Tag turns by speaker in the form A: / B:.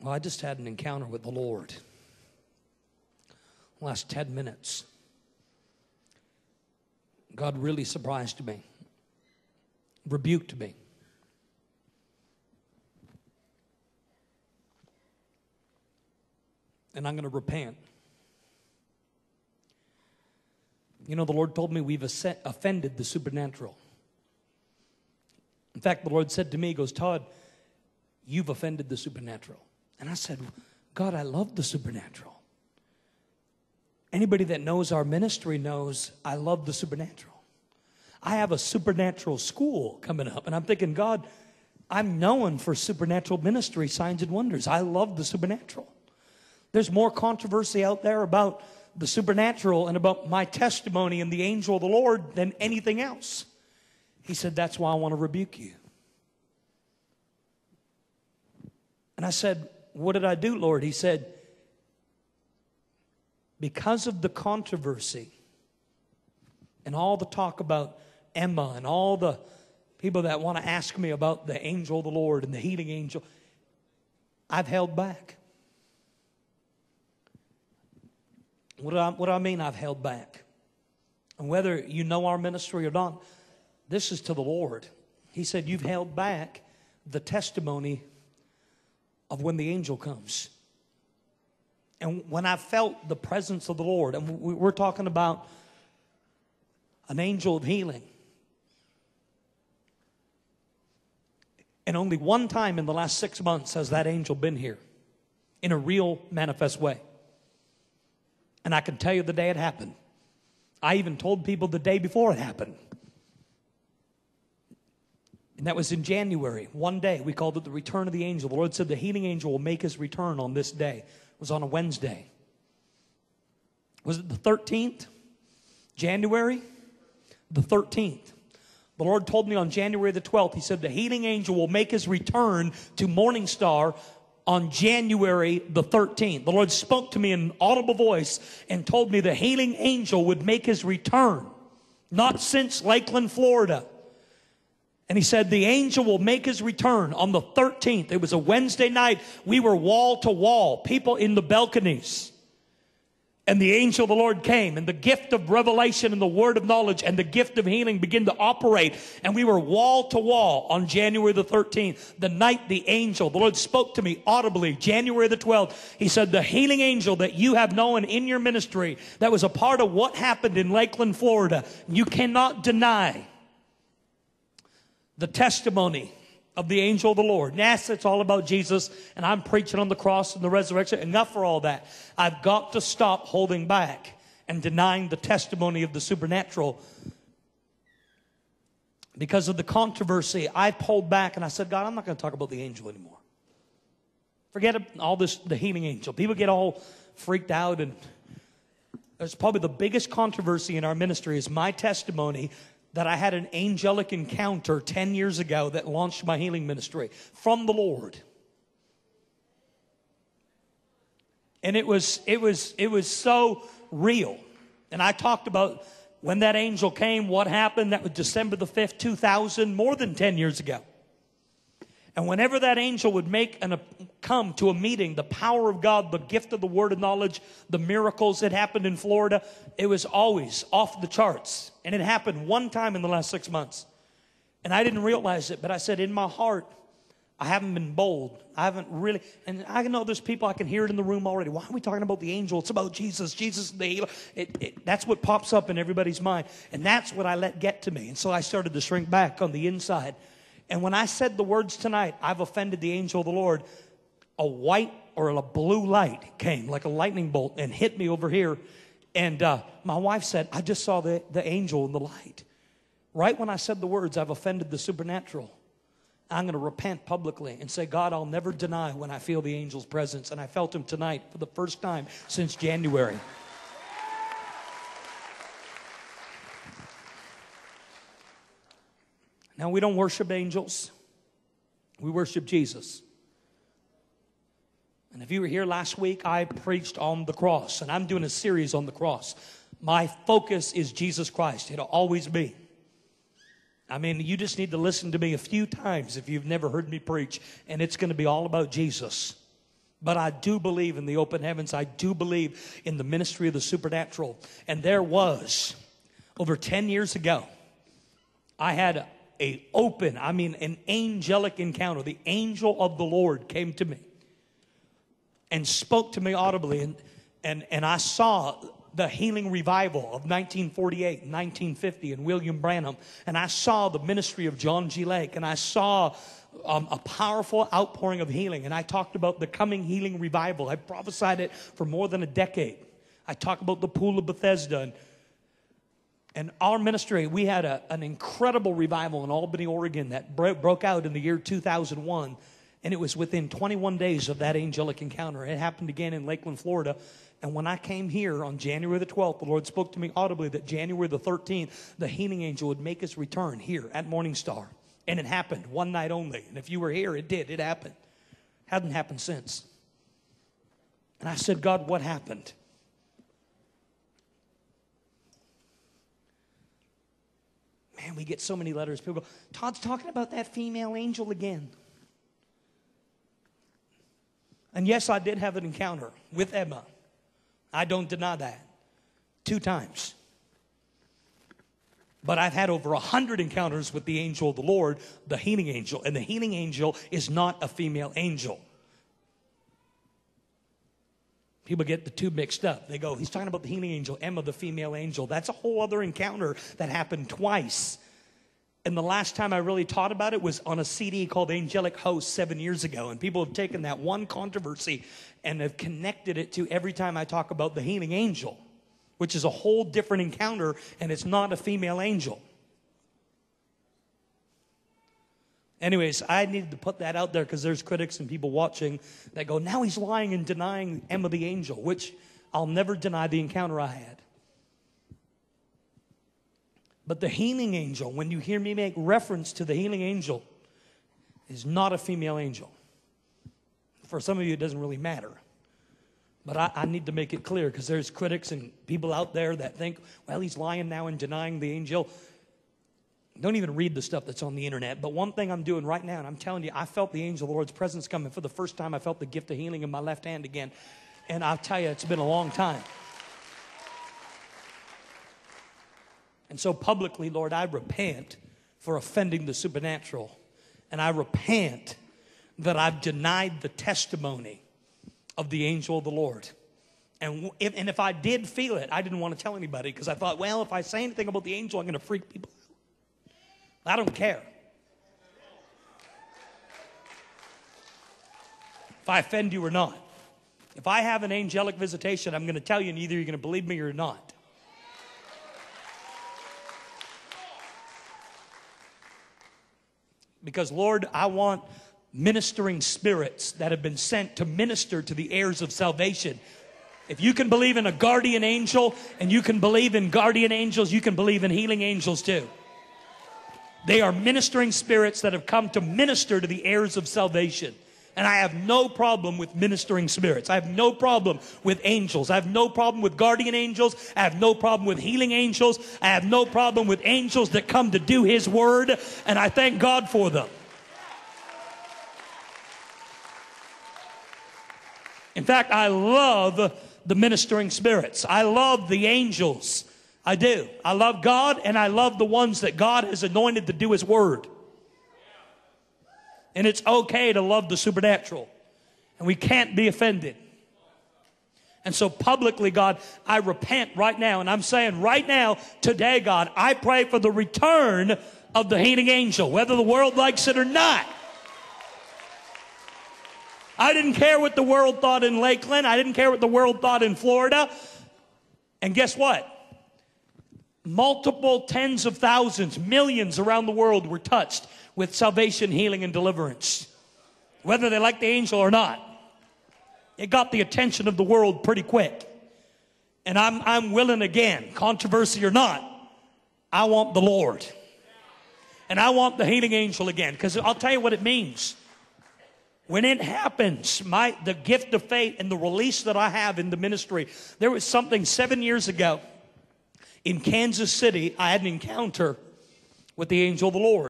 A: Well, I just had an encounter with the Lord. Last 10 minutes. God really surprised me, rebuked me. And I'm going to repent. You know, the Lord told me we've offended the supernatural. In fact, the Lord said to me, He goes, Todd, you've offended the supernatural. And I said, God, I love the supernatural. Anybody that knows our ministry knows I love the supernatural. I have a supernatural school coming up, and I'm thinking, God, I'm known for supernatural ministry, signs and wonders. I love the supernatural. There's more controversy out there about the supernatural and about my testimony and the angel of the Lord than anything else. He said, that's why I want to rebuke you. And I said, what did I do, Lord? He said, because of the controversy and all the talk about Emma and all the people that want to ask me about the angel of the Lord and the healing angel, I've held back. What do I mean I've held back? And whether you know our ministry or not, this is to the Lord. He said, you've held back the testimony of when the angel comes. And when I felt the presence of the Lord, and we're talking about an angel of healing. And only one time in the last 6 months has that angel been here in a real manifest way. And I can tell you the day it happened. I even told people the day before it happened. And that was in January. One day, we called it the return of the angel. The Lord said the healing angel will make his return on this day. It was on a Wednesday. Was it the 13th? January? The 13th. The Lord told me on January the 12th, He said the healing angel will make his return to Morning Star on January the 13th. The Lord spoke to me in an audible voice and told me the healing angel would make his return. Not since Lakeland, Florida. And He said the angel will make his return on the 13th. It was a Wednesday night. We were wall to wall, people in the balconies. And the angel of the Lord came, and the gift of revelation and the word of knowledge and the gift of healing began to operate. And we were wall to wall on January the 13th. The night the Lord spoke to me audibly, January the 12th. He said, the healing angel that you have known in your ministry, that was a part of what happened in Lakeland, Florida. You cannot deny the testimony of the angel of the Lord. Yes, it's all about Jesus, and I'm preaching on the cross and the resurrection. Enough for all that. I've got to stop holding back and denying the testimony of the supernatural. Because of the controversy, I pulled back and I said, God, I'm not going to talk about the angel anymore. Forget all this, the healing angel. People get all freaked out, and it's probably the biggest controversy in our ministry is my testimony that I had an angelic encounter 10 years ago that launched my healing ministry from the Lord. And it was so real. And I talked about when that angel came, what happened. That was December the 5th, 2000, more than 10 years ago. And whenever that angel would come to a meeting, the power of God, the gift of the word of knowledge, the miracles that happened in Florida, it was always off the charts. And it happened one time in the last 6 months. And I didn't realize it, but I said in my heart, I haven't been bold. I haven't really, and I know there's people, I can hear it in the room already. Why are we talking about the angel? It's about Jesus. Jesus the healer. That's what pops up in everybody's mind. And that's what I let get to me. And so I started to shrink back on the inside. And when I said the words tonight, I've offended the angel of the Lord, a white or a blue light came like a lightning bolt and hit me over here. And my wife said, I just saw the angel in the light. Right when I said the words, I've offended the supernatural. I'm going to repent publicly and say, God, I'll never deny when I feel the angel's presence. And I felt him tonight for the first time since January. Now, we don't worship angels. We worship Jesus. And if you were here last week, I preached on the cross. And I'm doing a series on the cross. My focus is Jesus Christ. It'll always be. I mean, you just need to listen to me a few times if you've never heard me preach. And it's going to be all about Jesus. But I do believe in the open heavens. I do believe in the ministry of the supernatural. And there was, over 10 years ago, I had an angelic encounter. The angel of the Lord came to me and spoke to me audibly. And I saw the healing revival of 1948, 1950 in William Branham. And I saw the ministry of John G. Lake. And I saw a powerful outpouring of healing. And I talked about the coming healing revival. I prophesied it for more than a decade. I talked about the pool of Bethesda. And our ministry, we had an incredible revival in Albany, Oregon that broke out in the year 2001. And it was within 21 days of that angelic encounter. It happened again in Lakeland, Florida. And when I came here on January the 12th, the Lord spoke to me audibly that January the 13th, the healing angel would make his return here at Morning Star. And it happened one night only. And if you were here, it did. It happened. Hasn't happened since. And I said, God, what happened? Man, we get so many letters. People go, Todd's talking about that female angel again. And yes, I did have an encounter with Emma. I don't deny that. 2 times. But I've had over 100 encounters with the angel of the Lord, the healing angel. And the healing angel is not a female angel. People get the two mixed up. They go, he's talking about the healing angel, Emma, the female angel. That's a whole other encounter that happened twice. And the last time I really taught about it was on a CD called Angelic Host 7 years ago. And people have taken that one controversy and have connected it to every time I talk about the healing angel, which is a whole different encounter, and it's not a female angel. Anyways, I needed to put that out there because there's critics and people watching that go, now he's lying and denying Emma the angel, which I'll never deny the encounter I had. But the healing angel, when you hear me make reference to the healing angel, is not a female angel. For some of you, it doesn't really matter. But I need to make it clear because there's critics and people out there that think, well, he's lying now and denying the angel. Don't even read the stuff that's on the internet. But one thing I'm doing right now, and I'm telling you, I felt the angel of the Lord's presence coming. For the first time, I felt the gift of healing in my left hand again. And I'll tell you, it's been a long time. And so publicly, Lord, I repent for offending the supernatural. And I repent that I've denied the testimony of the angel of the Lord. And if I did feel it, I didn't want to tell anybody because I thought, well, if I say anything about the angel, I'm going to freak people out. I don't care. If I offend you or not. If I have an angelic visitation, I'm going to tell you, and either you're going to believe me or not. Because, Lord, I want ministering spirits that have been sent to minister to the heirs of salvation. If you can believe in a guardian angel and you can believe in guardian angels, you can believe in healing angels too. They are ministering spirits that have come to minister to the heirs of salvation. And I have no problem with ministering spirits. I have no problem with angels. I have no problem with guardian angels. I have no problem with healing angels. I have no problem with angels that come to do His word. And I thank God for them. In fact, I love the ministering spirits. I love the angels. I do. I love God, and I love the ones that God has anointed to do His word. And it's okay to love the supernatural. And we can't be offended. And so publicly, God, I repent right now. And I'm saying right now, today, God, I pray for the return of the healing angel, whether the world likes it or not. I didn't care what the world thought in Lakeland. I didn't care what the world thought in Florida. And guess what? Multiple tens of thousands, millions around the world were touched with salvation, healing, and deliverance. Whether they like the angel or not. It got the attention of the world pretty quick. And I'm willing again, controversy or not, I want the Lord. And I want the healing angel again. Because I'll tell you what it means. When it happens, the gift of faith and the release that I have in the ministry. There was something 7 years ago in Kansas City. I had an encounter with the angel of the Lord.